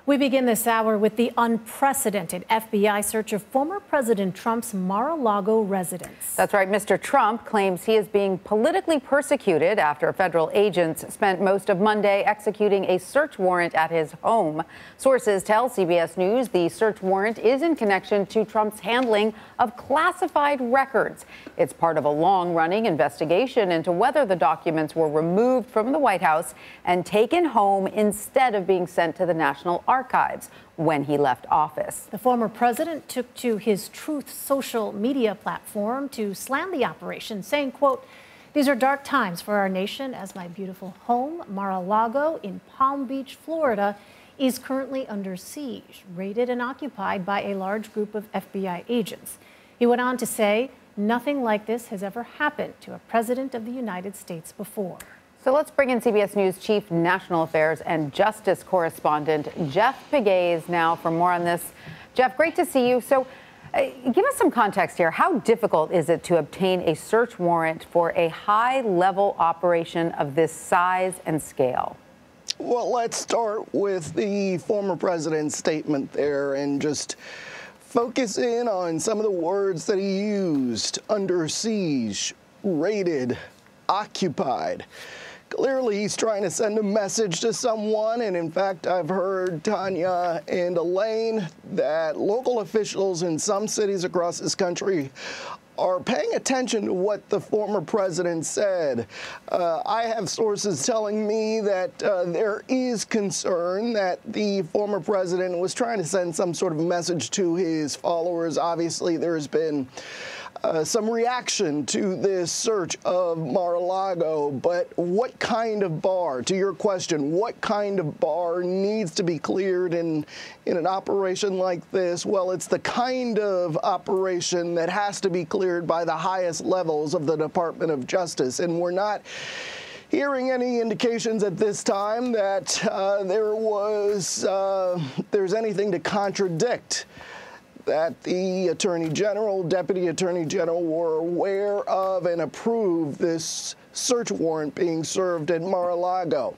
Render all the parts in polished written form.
We begin this hour with the unprecedented FBI search of former President Trump's Mar-a-Lago residence. That's right. Mr. Trump claims he is being politically persecuted after federal agents spent most of Monday executing a search warrant at his home. Sources tell CBS News the search warrant is in connection to Trump's handling of classified records. It's part of a long-running investigation into whether the documents were removed from the White House and taken home instead of being sent to the National Archives when he left office. The former president took to his Truth social media platform to slam the operation, saying, quote, "These are dark times for our nation as my beautiful home, Mar-a-Lago in Palm Beach, Florida, is currently under siege, raided and occupied by a large group of FBI agents." He went on to say, "Nothing like this has ever happened to a president of the United States before." So let's bring in CBS News Chief National Affairs and Justice Correspondent Jeff Pegues now for more on this. Jeff, great to see you. So give us some context here. How difficult is it to obtain a search warrant for a high-level operation of this size and scale? Well, let's start with the former president's statement there and just focus in on some of the words that he used: under siege, raided, occupied. Clearly, he's trying to send a message to someone, and in fact, I've heard, Tanya and Elaine, that local officials in some cities across this country are paying attention to what the former president said. I have sources telling me that there is concern that the former president was trying to send some sort of message to his followers. Obviously, there's been some reaction to this search of Mar-a-Lago, but what kind of bar, to your question, what kind of bar needs to be cleared in an operation like this? Well, it's the kind of operation that has to be cleared by the highest levels of the Department of Justice, and we're not hearing any indications at this time that there's anything to contradict that the Attorney General, Deputy Attorney General were aware of and approved this search warrant being served at Mar-a-Lago.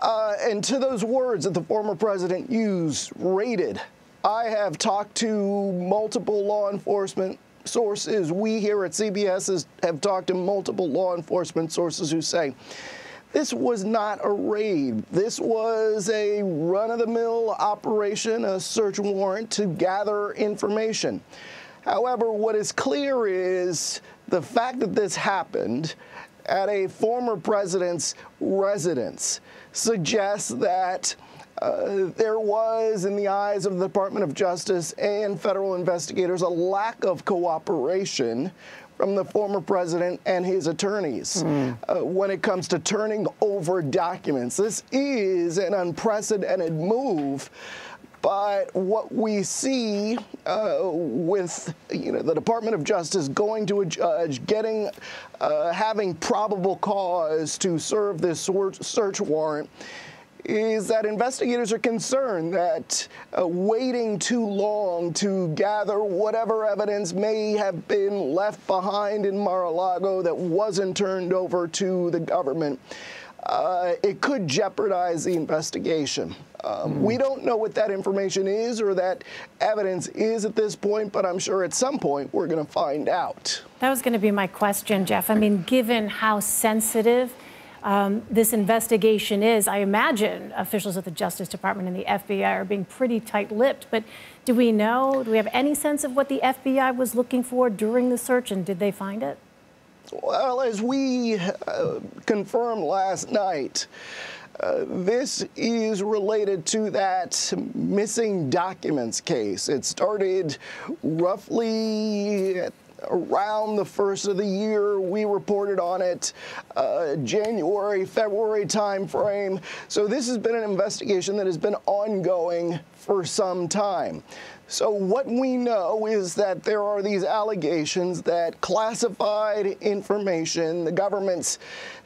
And to those words that the former president used, raided, I have talked to multiple law enforcement sources. We here at CBS have talked to multiple law enforcement sources who say, this was not a raid. This was a run-of-the-mill operation, a search warrant to gather information. However, what is clear is the fact that this happened at a former president's residence suggests that there was, in the eyes of the Department of Justice and federal investigators, a lack of cooperation from the former president and his attorneys when it comes to turning over documents. This is an unprecedented move, but what we see with the Department of Justice going to a judge, having probable cause to serve this search warrant, is that investigators are concerned that waiting too long to gather whatever evidence may have been left behind in Mar-a-Lago that wasn't turned over to the government, it could jeopardize the investigation. We don't know what that information is or that evidence is at this point, but I'm sure at some point we're going to find out. That was going to be my question, Jeff. I mean, given how sensitive this investigation is, I imagine officials at the Justice Department and the FBI are being pretty tight-lipped. But do we have any sense of what the FBI was looking for during the search, and did they find it? Well, as we confirmed last night, this is related to that missing documents case. It started roughly around the first of the year. We reported on it January, February timeframe. So this has been an investigation that has been ongoing for some time. So what we know is that there are these allegations that classified information, the government's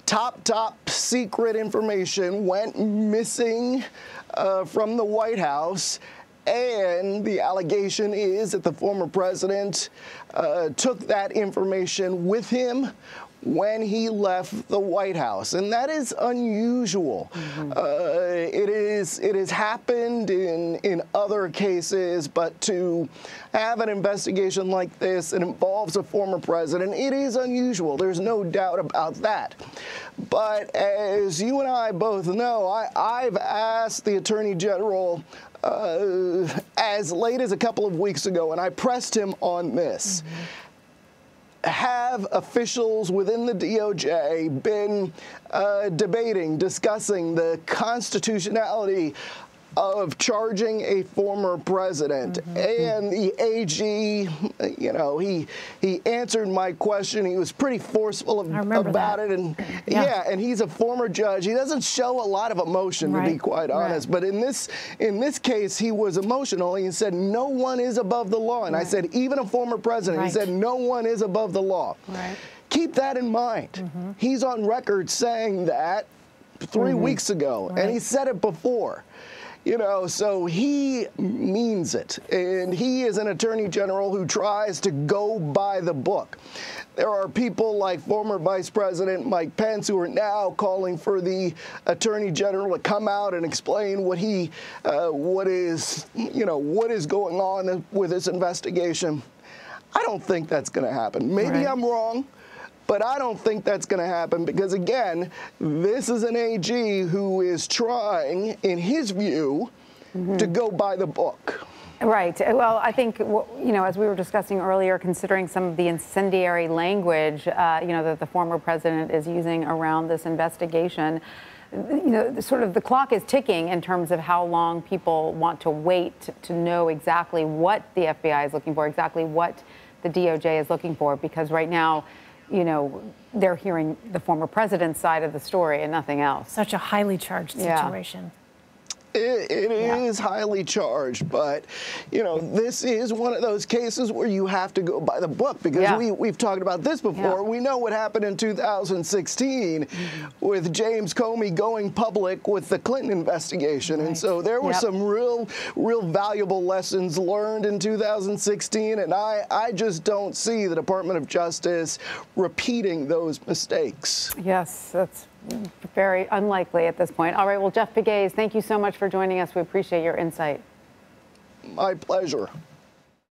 top secret information, went missing from the White House. And the allegation is that the former president took that information with him when he left the White House, and that is unusual. It has happened in other cases, but to have an investigation like this that involves a former president, it is unusual. There's no doubt about that. But as you and I both know, I've asked the Attorney General as late as a couple of weeks ago, and I pressed him on this. Have officials within the DOJ been discussing the constitutionality of charging a former president? And the AG, you know, he answered my question. He was pretty forceful about it. And yeah, and he's a former judge. He doesn't show a lot of emotion, to be quite honest. But in this case, he was emotional. He said, no one is above the law. And I said, even a former president. He said, no one is above the law. Keep that in mind. He's on record saying that 3 weeks ago, and he said it before. You know, so he means it, and he is an attorney general who tries to go by the book. There are people like former Vice President Mike Pence who are now calling for the attorney general to come out and explain what is going on with this investigation. I don't think that's going to happen. Maybe I'm wrong. But I don't think that's going to happen because, again, this is an AG who is trying, in his view, to go by the book. Right. Well, I think, you know, as we were discussing earlier, considering some of the incendiary language, you know, that the former president is using around this investigation, you know, sort of the clock is ticking in terms of how long people want to wait to know exactly what the FBI is looking for, exactly what the DOJ is looking for, because right now, you know, they're hearing the former president's side of the story and nothing else. Such a highly charged situation. It is highly charged, but, you know, this is one of those cases where you have to go by the book because we've talked about this before. We know what happened in 2016 with James Comey going public with the Clinton investigation. And so there were some real valuable lessons learned in 2016, and I just don't see the Department of Justice repeating those mistakes. Yes, that's very unlikely at this point. All right, well, Jeff Pegues, thank you so much for joining us. We appreciate your insight. My pleasure.